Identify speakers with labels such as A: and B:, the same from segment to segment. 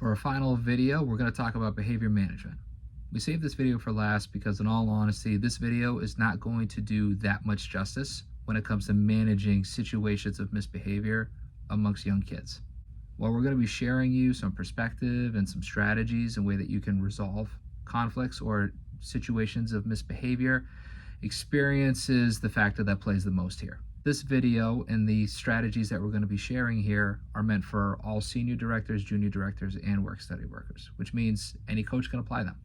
A: For our final video, we're going to talk about behavior management. We saved this video for last because, in all honesty, this video is not going to do that much justice when it comes to managing situations of misbehavior amongst young kids. While we're going to be sharing you some perspective and some strategies and way that you can resolve conflicts or situations of misbehavior, experience is the factor that plays the most here. This video and the strategies that we're going to be sharing here are meant for all senior directors, junior directors, and work study workers, which means any coach can apply them.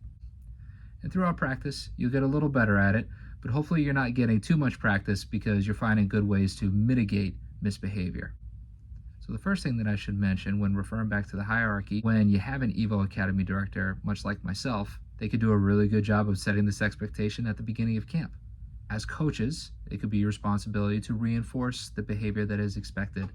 A: And throughout practice, you'll get a little better at it, but hopefully you're not getting too much practice because you're finding good ways to mitigate misbehavior. So the first thing that I should mention when referring back to the hierarchy, when you have an Evo Academy director, much like myself, they could do a really good job of setting this expectation at the beginning of camp. As coaches, it could be your responsibility to reinforce the behavior that is expected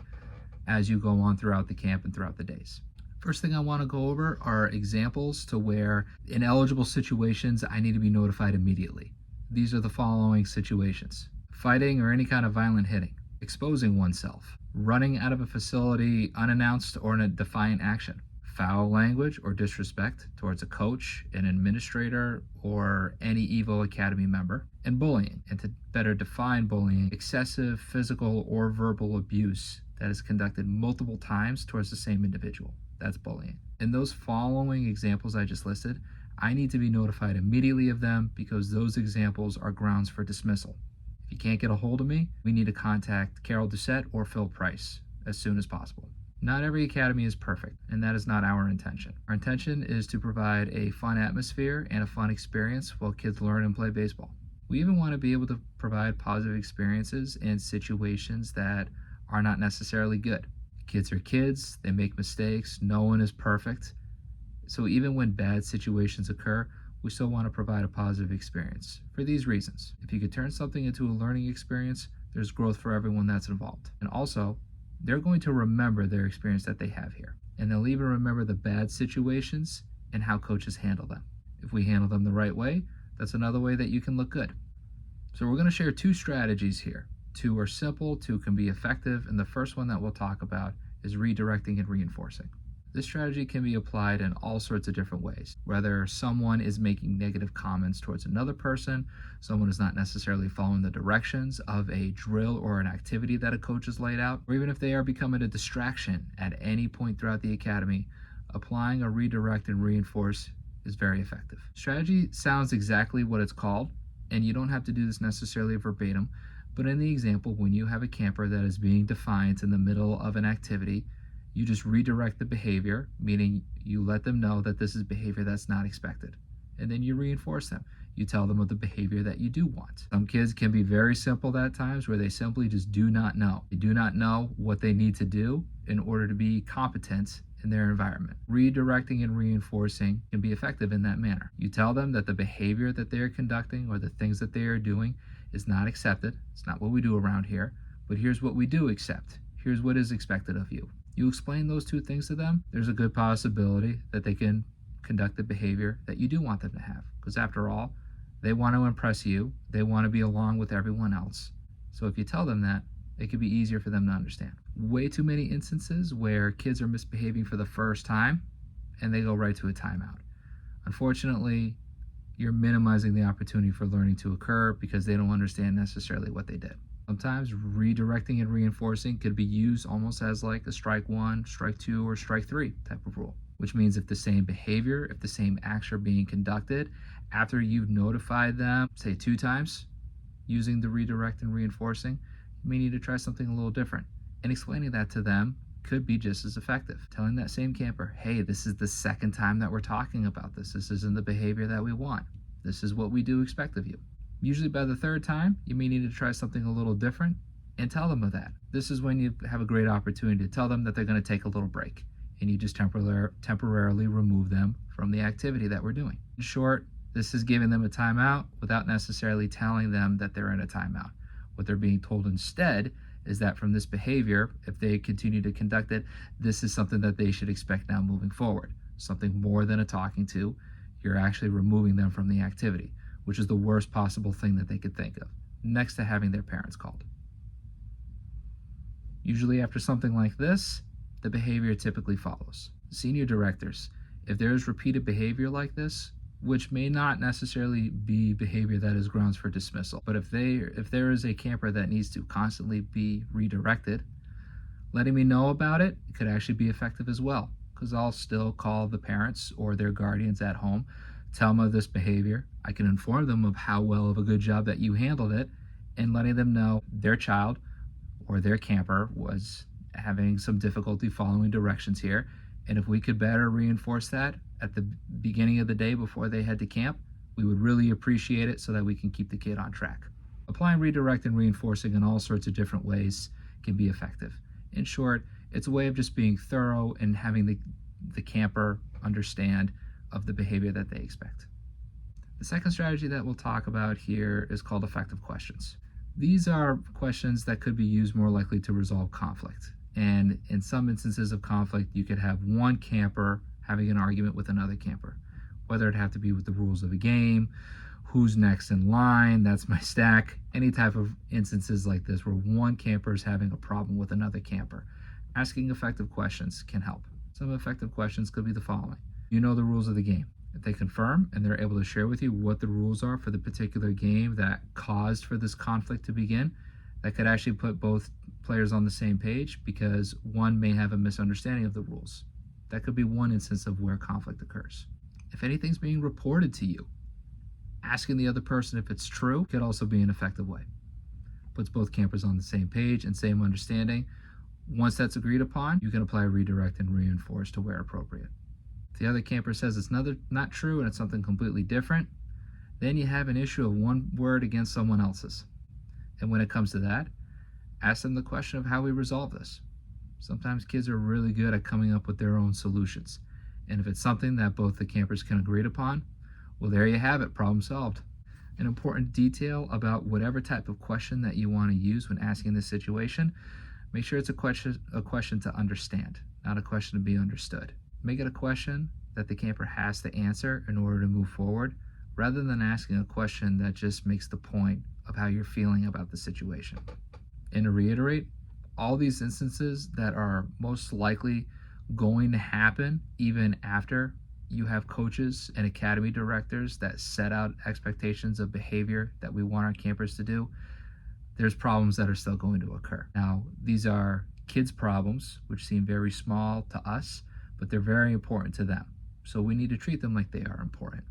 A: as you go on throughout the camp and throughout the days. First thing I want to go over are examples to where in eligible situations I need to be notified immediately. These are the following situations: fighting or any kind of violent hitting, exposing oneself, running out of a facility unannounced or in a defiant action, foul language or disrespect towards a coach, an administrator, or any Evo Academy member, and bullying. And to better define bullying, excessive physical or verbal abuse that is conducted multiple times towards the same individual. That's bullying. In those following examples I just listed, I need to be notified immediately of them because those examples are grounds for dismissal. If you can't get a hold of me, we need to contact Carol Doucette or Phil Price as soon as possible. Not every academy is perfect, and that is not our intention. Our intention is to provide a fun atmosphere and a fun experience while kids learn and play baseball. We even want to be able to provide positive experiences in situations that are not necessarily good. Kids are kids, they make mistakes, no one is perfect. So even when bad situations occur, we still want to provide a positive experience. For these reasons, if you could turn something into a learning experience, there's growth for everyone that's involved. And also, they're going to remember their experience that they have here. And they'll even remember the bad situations and how coaches handle them. If we handle them the right way, that's another way that you can look good. So we're going to share two strategies here. Two are simple, two can be effective, and the first one that we'll talk about is redirecting and reinforcing. This strategy can be applied in all sorts of different ways. Whether someone is making negative comments towards another person, someone is not necessarily following the directions of a drill or an activity that a coach has laid out, or even if they are becoming a distraction at any point throughout the academy, applying a redirect and reinforce is very effective. Strategy sounds exactly what it's called, and you don't have to do this necessarily verbatim, but in the example, when you have a camper that is being defiant in the middle of an activity, you just redirect the behavior, meaning you let them know that this is behavior that's not expected. And then you reinforce them. You tell them of the behavior that you do want. Some kids can be very simple at times where they simply just do not know. They do not know what they need to do in order to be competent in their environment. Redirecting and reinforcing can be effective in that manner. You tell them that the behavior that they are conducting or the things that they are doing is not accepted. It's not what we do around here, but here's what we do accept. Here's what is expected of you. You explain those two things to them, there's a good possibility that they can conduct the behavior that you do want them to have. Because after all, they want to impress you. They want to be along with everyone else. So if you tell them that, it could be easier for them to understand. Way too many instances where kids are misbehaving for the first time and they go right to a timeout. Unfortunately, you're minimizing the opportunity for learning to occur because they don't understand necessarily what they did. Sometimes redirecting and reinforcing could be used almost as like a strike one, strike two, or strike three type of rule, which means if the same behavior, if the same acts are being conducted after you've notified them, say 2 times, using the redirect and reinforcing, you may need to try something a little different. And explaining that to them could be just as effective. Telling that same camper, hey, this is the second time that we're talking about this. This isn't the behavior that we want. This is what we do expect of you. Usually by the 3rd time, you may need to try something a little different and tell them of that. This is when you have a great opportunity to tell them that they're going to take a little break and you just temporarily remove them from the activity that we're doing. In short, this is giving them a timeout without necessarily telling them that they're in a timeout. What they're being told instead is that from this behavior, if they continue to conduct it, this is something that they should expect now moving forward. Something more than a talking to. You're actually removing them from the activity, which is the worst possible thing that they could think of, next to having their parents called. Usually after something like this, the behavior typically follows. Senior directors, if there is repeated behavior like this, which may not necessarily be behavior that is grounds for dismissal, but if there is a camper that needs to constantly be redirected, letting me know about it could actually be effective as well, because I'll still call the parents or their guardians at home, tell them of this behavior. I can inform them of how well of a good job that you handled it, and letting them know their child or their camper was having some difficulty following directions here. And if we could better reinforce that at the beginning of the day before they head to camp, we would really appreciate it so that we can keep the kid on track. Applying redirect and reinforcing in all sorts of different ways can be effective. In short, it's a way of just being thorough and having the camper understand of the behavior that they expect. The second strategy that we'll talk about here is called effective questions. These are questions that could be used more likely to resolve conflict. And in some instances of conflict, you could have one camper having an argument with another camper, whether it have to be with the rules of a game, who's next in line, that's my stack, any type of instances like this where one camper is having a problem with another camper. Asking effective questions can help. Some effective questions could be the following. You know the rules of the game. If they confirm and they're able to share with you what the rules are for the particular game that caused for this conflict to begin, that could actually put both players on the same page, because one may have a misunderstanding of the rules. That could be one instance of where conflict occurs. If anything's being reported to you, asking the other person if it's true could also be an effective way. Puts both campers on the same page and same understanding. Once that's agreed upon, you can apply redirect and reinforce to where appropriate. If the other camper says it's not true and it's something completely different, then you have an issue of one word against someone else's. And when it comes to that, ask them the question of how we resolve this. Sometimes kids are really good at coming up with their own solutions. And if it's something that both the campers can agree upon, well, there you have it, problem solved. An important detail about whatever type of question that you want to use when asking this situation, make sure it's a question to understand, not a question to be understood. Make it a question that the camper has to answer in order to move forward, rather than asking a question that just makes the point of how you're feeling about the situation. And to reiterate, all these instances that are most likely going to happen even after you have coaches and academy directors that set out expectations of behavior that we want our campers to do, there's problems that are still going to occur. Now, these are kids' problems, which seem very small to us, but they're very important to them. So we need to treat them like they are important.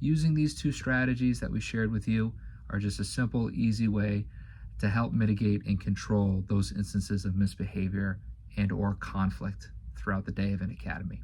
A: Using these two strategies that we shared with you are just a simple, easy way to help mitigate and control those instances of misbehavior and or conflict throughout the day of an academy.